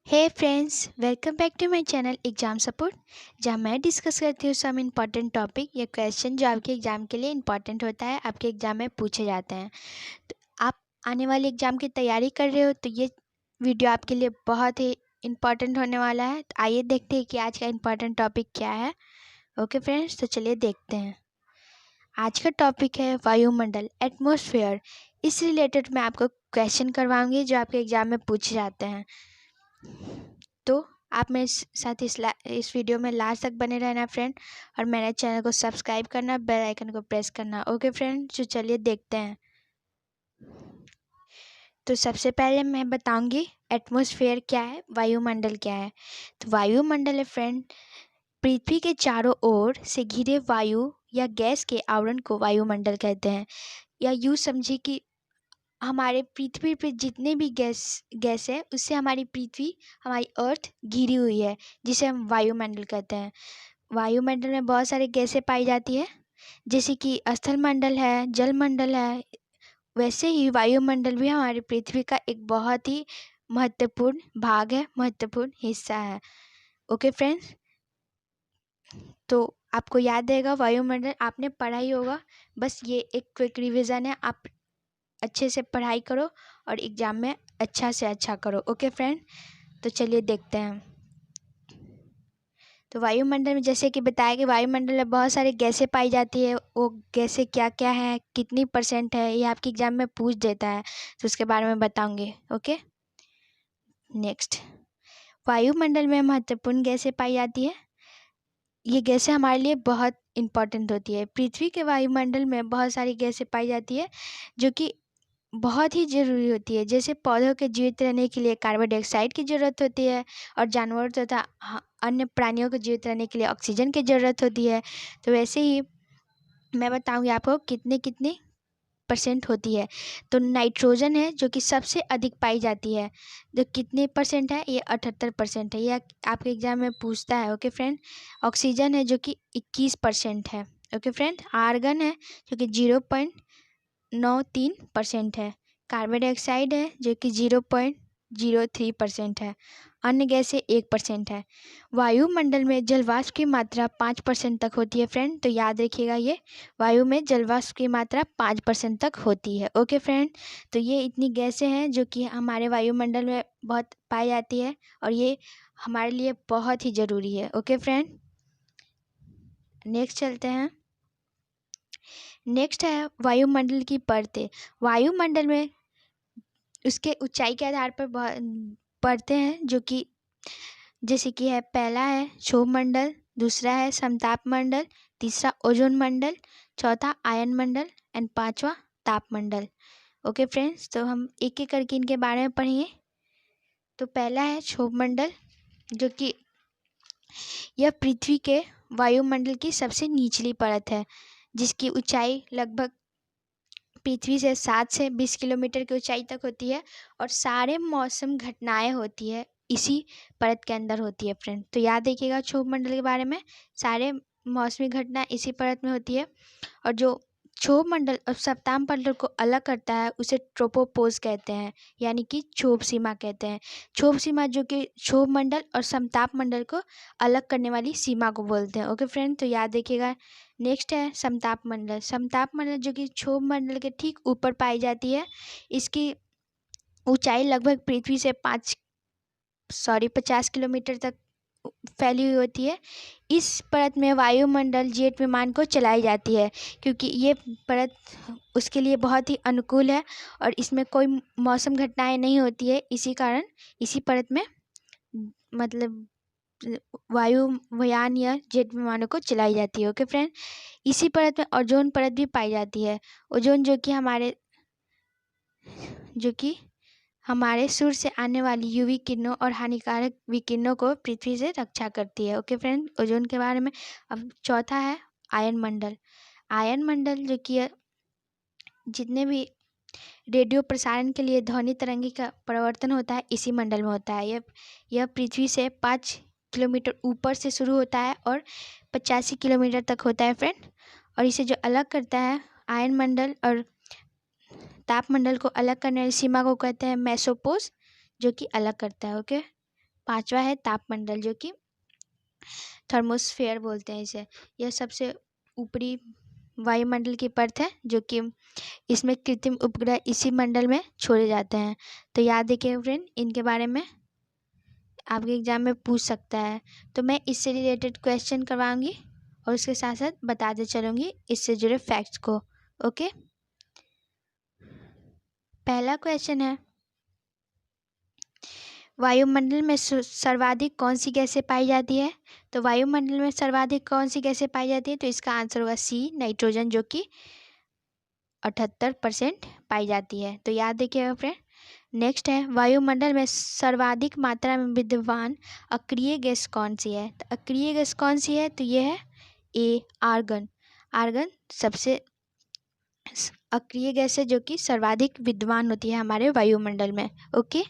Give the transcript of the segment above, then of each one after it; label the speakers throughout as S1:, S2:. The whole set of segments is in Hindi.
S1: Hey friends, welcome back to my channel exam support, जहां मैं डिस्कस करती हूँ सम इम्पॉर्टेंट टॉपिक या क्वेश्चन जो आपके एग्ज़ाम के लिए इम्पॉर्टेंट होता है, आपके एग्ज़ाम में पूछे जाते हैं। तो आप आने वाले एग्ज़ाम की तैयारी कर रहे हो तो ये वीडियो आपके लिए बहुत ही इम्पॉर्टेंट होने वाला है। तो आइए देखते हैं कि आज का इम्पॉर्टेंट टॉपिक क्या है। ओके फ्रेंड्स, तो चलिए देखते हैं। आज का टॉपिक है वायुमंडल, एटमॉस्फेयर। इस रिलेटेड मैं आपको क्वेश्चन करवाऊंगी जो आपके एग्ज़ाम में पूछे जाते हैं। तो आप मेरे साथ इस वीडियो में लास्ट तक बने रहना फ्रेंड, और मेरे चैनल को सब्सक्राइब करना, बेल आइकन को प्रेस करना। ओके फ्रेंड, तो चलिए देखते हैं। तो सबसे पहले मैं बताऊंगी एटमॉस्फेयर क्या है, वायुमंडल क्या है। तो वायुमंडल है फ्रेंड, पृथ्वी के चारों ओर से घिरे वायु या गैस के आवरण को वायुमंडल कहते हैं। या यूँ समझिए कि हमारे पृथ्वी पे जितने भी गैस है उससे हमारी पृथ्वी, हमारी अर्थ घिरी हुई है, जिसे हम वायुमंडल कहते हैं। वायुमंडल में बहुत सारी गैसें पाई जाती है, जैसे कि स्थल मंडल है, जल मंडल है। वैसे ही वायुमंडल भी हमारी पृथ्वी का एक बहुत ही महत्वपूर्ण भाग है, महत्वपूर्ण हिस्सा है। ओके फ्रेंड्स, तो आपको याद रहेगा वायुमंडल आपने पढ़ा ही होगा। बस ये एक क्विक रिवीजन है। आप अच्छे से पढ़ाई करो और एग्ज़ाम में अच्छा से अच्छा करो। ओके फ्रेंड, तो चलिए देखते हैं। तो वायुमंडल में जैसे कि बताया कि वायुमंडल में बहुत सारी गैसें पाई जाती है। वो गैसें क्या क्या है, कितनी परसेंट है, ये आपके एग्ज़ाम में पूछ देता है, तो उसके बारे में बताऊंगी। ओके, नेक्स्ट, वायुमंडल में महत्वपूर्ण गैसें पाई जाती है। ये गैसें हमारे लिए बहुत इम्पॉर्टेंट होती है। पृथ्वी के वायुमंडल में बहुत सारी गैसें पाई जाती है जो कि बहुत ही ज़रूरी होती है। जैसे पौधों के जीवित रहने के लिए कार्बन डाइऑक्साइड की ज़रूरत होती है, और जानवरों तथा अन्य प्राणियों को जीवित रहने के लिए ऑक्सीजन की ज़रूरत होती है। तो वैसे ही मैं बताऊंगी आपको कितने कितने परसेंट होती है। तो नाइट्रोजन है जो कि सबसे अधिक पाई जाती है, जो कितने परसेंट है, ये 78% है। ये आपके एग्जाम में पूछता है। ओके फ्रेंड, ऑक्सीजन है जो कि 21% है। ओके फ्रेंड, आर्गन है जो कि 0.93% है। कार्बन डाइऑक्साइड है जो कि 0.03% है। अन्य गैसें 1% है। वायुमंडल में जलवाष्प की मात्रा 5% तक होती है फ्रेंड, तो याद रखिएगा ये, वायु में जलवाष्प की मात्रा 5% तक होती है। ओके फ्रेंड, तो ये इतनी गैसें हैं जो कि हमारे वायुमंडल में बहुत पाई जाती है, और ये हमारे लिए बहुत ही ज़रूरी है। ओके फ्रेंड, नेक्स्ट चलते हैं। नेक्स्ट है वायुमंडल की परतें। वायुमंडल में उसके ऊंचाई के आधार पर परतें हैं, जो कि जैसे कि है, पहला है क्षोभ मंडल, दूसरा है समताप मंडल, तीसरा ओजोन मंडल, चौथा आयन मंडल, एंड पांचवा ताप मंडल। ओके फ्रेंड्स, तो हम एक एक करके इनके बारे में पढ़ेंगे। तो पहला है क्षोभ मंडल, जो कि यह पृथ्वी के वायुमंडल की सबसे निचली परत है, जिसकी ऊंचाई लगभग पृथ्वी से 7 से 20 किलोमीटर की ऊंचाई तक होती है, और सारे मौसम घटनाएं होती है इसी परत के अंदर होती है फ्रेंड। तो याद रखिएगा क्षोभ मंडल के बारे में, सारे मौसमी घटना इसी परत में होती है। और जो क्षोभ मंडल और सप्ताह मंडल को अलग करता है उसे ट्रोपोपोज कहते हैं, यानी कि क्षोभ सीमा कहते हैं। क्षोभ सीमा जो कि क्षोभ मंडल और समताप मंडल को अलग करने वाली सीमा को बोलते हैं। ओके फ्रेंड, तो याद रखिएगा। नेक्स्ट है समताप मंडल। समताप मंडल जो कि क्षोभ मंडल के ठीक ऊपर पाई जाती है। इसकी ऊंचाई लगभग पृथ्वी से 50 किलोमीटर तक फैली हुई होती है। इस परत में वायुमंडल जेट विमान को चलाई जाती है, क्योंकि ये परत उसके लिए बहुत ही अनुकूल है, और इसमें कोई मौसम घटनाएं नहीं होती है। इसी कारण इसी परत में मतलब वायुयान या जेट विमानों को चलाई जाती है। ओके फ्रेंड, इसी परत में ओजोन परत भी पाई जाती है। ओजोन जो कि हमारे सूर्य से आने वाली यूवी किरणों और हानिकारक विकिरणों को पृथ्वी से रक्षा करती है। ओके फ्रेंड, ओजोन के बारे में। अब चौथा है आयन मंडल। आयन मंडल जो कि जितने भी रेडियो प्रसारण के लिए ध्वनि तरंगी का परिवर्तन होता है इसी मंडल में होता है। यह पृथ्वी से 5 किलोमीटर ऊपर से शुरू होता है और 85 किलोमीटर तक होता है फ्रेंड। और इसे जो अलग करता है, आयन मंडल और तापमंडल को अलग करने वाली सीमा को कहते हैं मेसोपोज, जो कि अलग करता है। ओके, पांचवा है तापमंडल, जो कि थर्मोस्फेयर बोलते हैं इसे। यह सबसे ऊपरी वायुमंडल की परत है, जो कि इसमें कृत्रिम उपग्रह इसी मंडल में छोड़े जाते हैं। तो याद रखिए फ्रेंड, इनके बारे में आपके एग्जाम में पूछ सकता है। तो मैं इससे रिलेटेड क्वेश्चन करवाऊंगी और उसके साथ साथ बताते चलूँगी इससे जुड़े फैक्ट्स को। ओके, पहला क्वेश्चन है, वायुमंडल में सर्वाधिक कौन सी गैसें पाई जाती है? तो वायुमंडल में सर्वाधिक कौन सी गैसें पाई जाती है? तो इसका आंसर होगा सी, नाइट्रोजन, जो कि 78% पाई जाती है। तो याद रखिएगा फ्रेंड। नेक्स्ट है, वायुमंडल में सर्वाधिक मात्रा में विद्यमान अक्रिय गैस कौन सी है? तो अक्रिय गैस कौन सी है? तो ये है ए, आर्गन। आर्गन सबसे अक्रिय गैस है, जो कि सर्वाधिक विद्यमान होती है हमारे वायुमंडल में। ओके,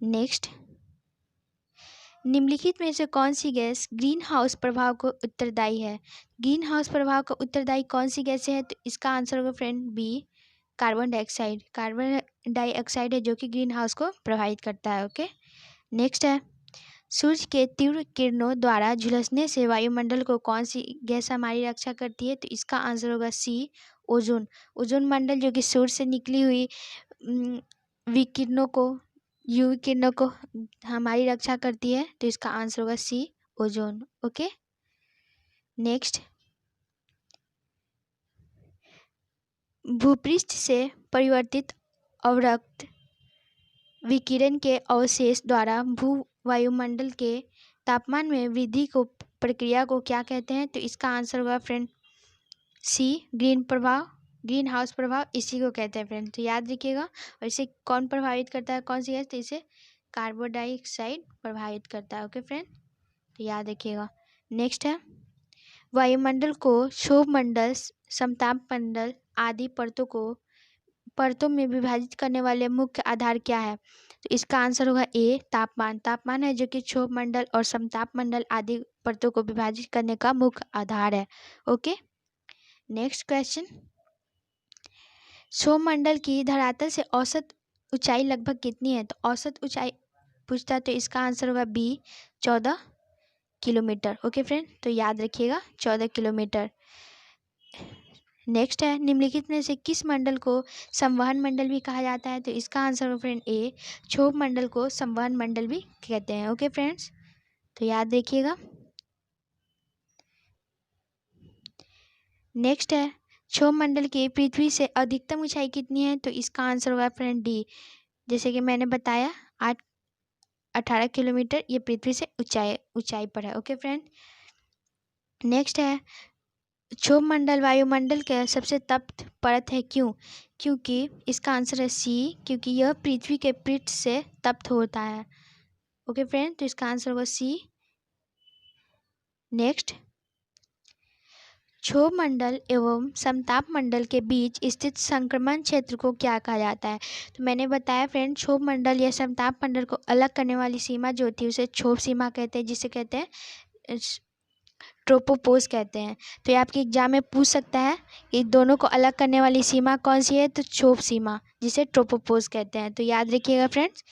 S1: नेक्स्ट, निम्नलिखित में से कौन सी गैस ग्रीन हाउस प्रभाव को उत्तरदायी है? ग्रीन हाउस प्रभाव को उत्तरदायी कौन सी गैस है? तो इसका आंसर होगा friend B, carbon dioxide. Carbon dioxide है जो कि ग्रीन हाउस को प्रभावित करता है। ओके, नेक्स्ट है, सूर्य के तीव्र किरणों द्वारा झुलसने से वायुमंडल को कौन सी गैस हमारी रक्षा करती है? तो इसका आंसर होगा सी, ओजोन। ओजोन मंडल, जो कि सूर्य से निकली हुई विकिरणों को, यूवी किरणों को हमारी रक्षा करती है। तो इसका आंसर होगा सी, ओजोन। ओके, नेक्स्ट, भूपृष्ठ से परिवर्तित अवरक्त विकिरण के अवशेष द्वारा भू वायुमंडल के तापमान में वृद्धि को प्रक्रिया को क्या कहते हैं? तो इसका आंसर होगा फ्रेंड सी, ग्रीन हाउस प्रभाव, इसी को कहते हैं फ्रेंड। तो याद रखिएगा। और इसे कौन प्रभावित करता है, कौन सी गैस? तो इसे कार्बन डाइऑक्साइड प्रभावित करता है। ओके फ्रेंड, तो याद रखिएगा। नेक्स्ट है, वायुमंडल को क्षोभ मंडल, समताप मंडल आदि परतों में विभाजित करने वाले मुख्य आधार क्या है? तो इसका आंसर होगा ए, तापमान। तापमान है जो कि क्षोभ मंडल और समताप मंडल आदि परतों को विभाजित करने का मुख्य आधार है। ओके, नेक्स्ट क्वेश्चन, क्षोभ मंडल की धरातल से औसत ऊंचाई लगभग कितनी है? तो औसत ऊंचाई पूछता है, तो इसका आंसर होगा बी, 14 किलोमीटर। ओके फ्रेंड, तो याद रखिएगा 14 किलोमीटर। नेक्स्ट है, निम्नलिखित में से किस मंडल को संवहन मंडल भी कहा जाता है? तो इसका आंसर होगा फ्रेंड ए, क्षोभ मंडल को संवहन मंडल भी कहते हैं। ओके फ्रेंड्स, तो याद रखिएगा। नेक्स्ट है, क्षोभ मंडल की पृथ्वी से अधिकतम ऊंचाई कितनी है? तो इसका आंसर होगा फ्रेंड डी, जैसे कि मैंने बताया 18 किलोमीटर ये पृथ्वी से ऊंचाई पर है। ओके फ्रेंड, नेक्स्ट है, क्षोभ मंडल वायुमंडल का सबसे तप्त परत है, क्यों? क्योंकि इसका आंसर है सी, क्योंकि यह पृथ्वी के पृष्ठ से तप्त होता है। ओके फ्रेंड, तो इसका आंसर होगा सी। नेक्स्ट, क्षोभ मंडल एवं समताप मंडल के बीच स्थित संक्रमण क्षेत्र को क्या कहा जाता है? तो मैंने बताया फ्रेंड, क्षोभ मंडल या समताप मंडल को अलग करने वाली सीमा जो होती है उसे क्षोभ सीमा कहते हैं, जिसे कहते हैं ट्रोपोपोज कहते हैं। तो ये आपके एग्जाम में पूछ सकता है कि दोनों को अलग करने वाली सीमा कौन सी है? तो क्षोभ सीमा, जिसे ट्रोपोपोज कहते हैं। तो याद रखिएगा फ्रेंड्स।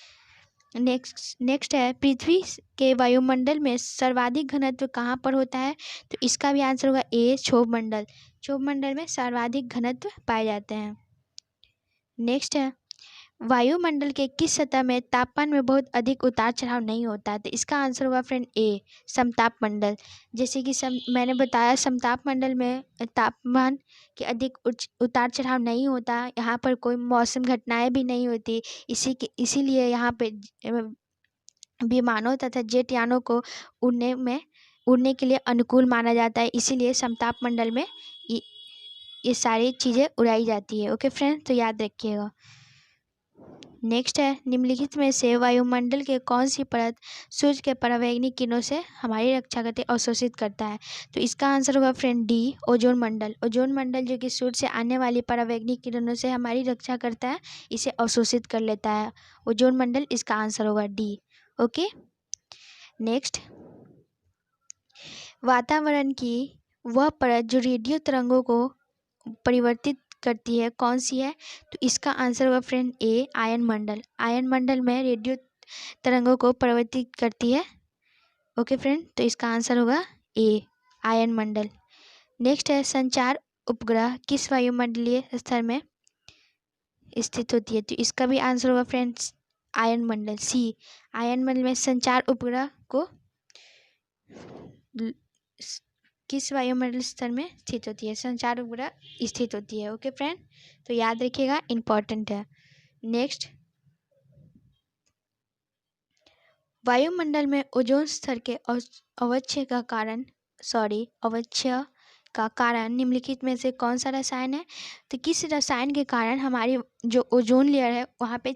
S1: नेक्स्ट है, पृथ्वी के वायुमंडल में सर्वाधिक घनत्व कहाँ पर होता है? तो इसका भी आंसर होगा ए, क्षोभ मंडल। क्षोभ मंडल में सर्वाधिक घनत्व पाए जाते हैं। नेक्स्ट है, वायुमंडल के किस सतह में तापमान में बहुत अधिक उतार चढ़ाव नहीं होता है? तो इसका आंसर होगा फ्रेंड ए, समताप मंडल। जैसे कि मैंने बताया, समताप मंडल में तापमान के अधिक उतार चढ़ाव नहीं होता, यहाँ पर कोई मौसम घटनाएं भी नहीं होती। इसीलिए यहाँ पे विमानों तथा जेट यानों को उड़ने के लिए अनुकूल माना जाता है। इसीलिए समताप मंडल में ये सारी चीज़ें उड़ाई जाती है। ओके फ्रेंड, तो याद रखिएगा। नेक्स्ट है, निम्नलिखित में से वायुमंडल के कौन सी परत सूर्य के परावैंगनी किरणों से हमारी रक्षा करते अवशोषित करता है? तो इसका आंसर होगा फ्रेंड डी, ओजोन मंडल। ओजोन मंडल जो कि सूर्य से आने वाली परावैंगनी किरणों से हमारी रक्षा करता है, इसे अवशोषित कर लेता है ओजोन मंडल। इसका आंसर होगा डी। ओके, नेक्स्ट, वातावरण की वह परत जो रेडियो तरंगों को परिवर्तित करती है कौन सी है? तो इसका आंसर होगा फ्रेंड ए, आयन मंडल। आयन मंडल में रेडियो तरंगों को परावर्तित करती है। ओके फ्रेंड, तो इसका आंसर होगा ए, आयन मंडल। नेक्स्ट है, संचार उपग्रह किस वायुमंडलीय स्तर में स्थित होती है? तो इसका भी आंसर होगा फ्रेंड्स आयन मंडल, सी, आयन मंडल में संचार उपग्रह को किस वायुमंडल स्तर में स्थित होती है? संचार उपग्रह स्थित होती है। ओके फ्रेंड, तो याद रखिएगा, इंपॉर्टेंट है। नेक्स्ट, वायुमंडल में ओजोन स्तर के अवक्षय का कारण निम्नलिखित में से कौन सा रसायन है? तो किस रसायन के कारण हमारी जो ओजोन लेयर है वहाँ पे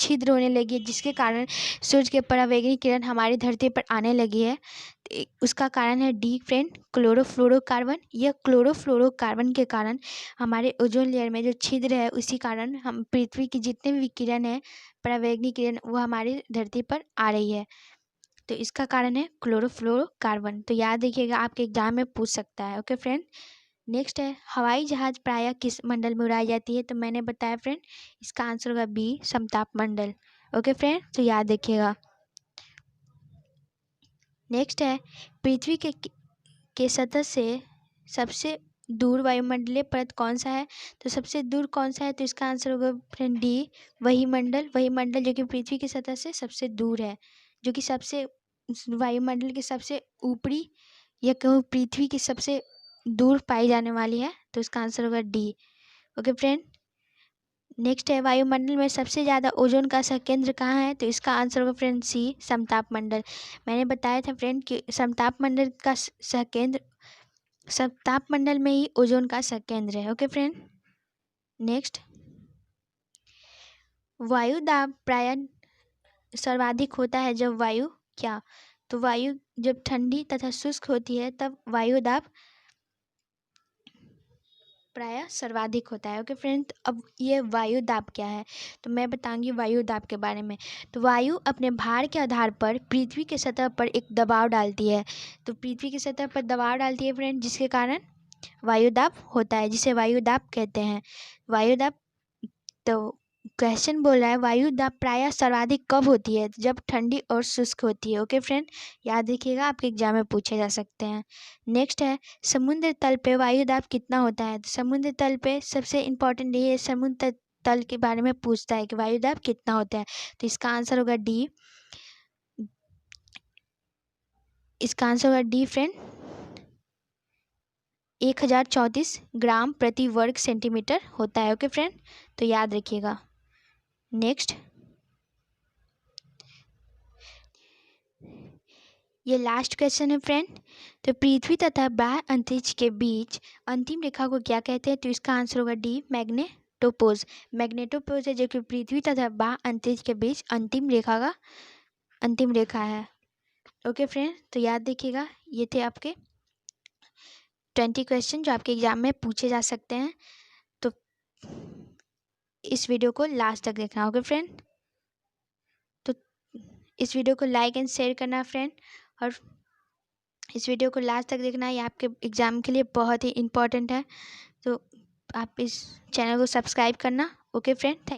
S1: छिद्र होने लगी है, जिसके कारण सूर्य के परावैंगनी किरण हमारी धरती पर आने लगी है? तो उसका कारण है डी फ्रेंड, क्लोरोफ्लोरोकार्बन। यह क्लोरोफ्लोरोकार्बन के कारण हमारे ओजोन लेयर में जो छिद्र है उसी कारण हम पृथ्वी की जितने भी किरण है, परावैंगनी किरण, वो हमारी धरती पर आ रही है। तो इसका कारण है क्लोरोफ्लोरोकार्बन। तो याद रखिएगा, आपके एग्जाम में पूछ सकता है। ओके फ्रेंड, नेक्स्ट है, हवाई जहाज प्रायः किस मंडल में उड़ाई जाती है? तो मैंने बताया फ्रेंड, इसका आंसर होगा बी, समताप मंडल। ओके फ्रेंड, तो याद रखिएगा। नेक्स्ट है, पृथ्वी के सतह से सबसे दूर वायुमंडलीय परत कौन सा है? तो सबसे दूर कौन सा है? तो इसका आंसर होगा फ्रेंड डी, वही मंडल जो कि पृथ्वी की सतह से सबसे दूर है, जो कि सबसे वायुमंडल के सबसे ऊपरी या कहूँ पृथ्वी की सबसे दूर पाई जाने वाली है। तो इसका आंसर होगा डी। ओके फ्रेंड, नेक्स्ट है, वायुमंडल में सबसे ज़्यादा ओजोन का सहकेंद्र कहाँ है? तो इसका आंसर होगा फ्रेंड सी, समताप मंडल। मैंने बताया था फ्रेंड कि समताप मंडल का सहकेंद्र, समताप मंडल में ही ओजोन का सहकेंद्र है। ओके फ्रेंड, नेक्स्ट, वायु दाब प्रायः सर्वाधिक होता है जब वायु क्या? तो वायु जब ठंडी तथा शुष्क होती है तब वायु दाब प्रायः सर्वाधिक होता है। ओके फ्रेंड, अब ये वायु दाब क्या है? तो मैं बताऊंगी वायु दाब के बारे में। तो वायु अपने भार के आधार पर पृथ्वी के सतह पर एक दबाव डालती है। तो पृथ्वी की सतह पर दबाव डालती है फ्रेंड, जिसके कारण वायु दाब होता है, जिसे वायु दाब कहते हैं। वायु दाब, तो क्वेश्चन बोल रहा है वायु दाब प्रायः सर्वाधिक कब होती है? जब ठंडी और शुष्क होती है। ओके फ्रेंड, याद रखिएगा, आपके एग्जाम में पूछे जा सकते हैं। नेक्स्ट है, समुद्र तल पे वायु दाब कितना होता है? तो समुद्र तल पे सबसे इम्पोर्टेंट ये समुद्र तल के बारे में पूछता है कि वायु दाब कितना होता है। तो इसका आंसर होगा डी, इसका आंसर होगा डी फ्रेंड, 1034 ग्राम प्रति वर्ग सेंटीमीटर होता है। ओके फ्रेंड, तो याद रखिएगा। नेक्स्ट, ये लास्ट क्वेश्चन है फ्रेंड। तो पृथ्वी तथा बाह्य अंतरिक्ष के बीच अंतिम रेखा को क्या कहते हैं? तो इसका आंसर होगा डी, मैग्नेटोपोज। मैग्नेटोपोज है जो कि पृथ्वी तथा बाह्य अंतरिक्ष के बीच अंतिम रेखा है। ओके फ्रेंड, तो याद रखिएगा, ये थे आपके 20 क्वेश्चन जो आपके एग्जाम में पूछे जा सकते हैं। तो इस वीडियो को लास्ट तक देखना। ओके फ्रेंड, तो इस वीडियो को लाइक एंड शेयर करना फ्रेंड, और इस वीडियो को लास्ट तक देखना, ये आपके एग्ज़ाम के लिए बहुत ही इम्पोर्टेंट है। तो आप इस चैनल को सब्सक्राइब करना। Okay friend, thank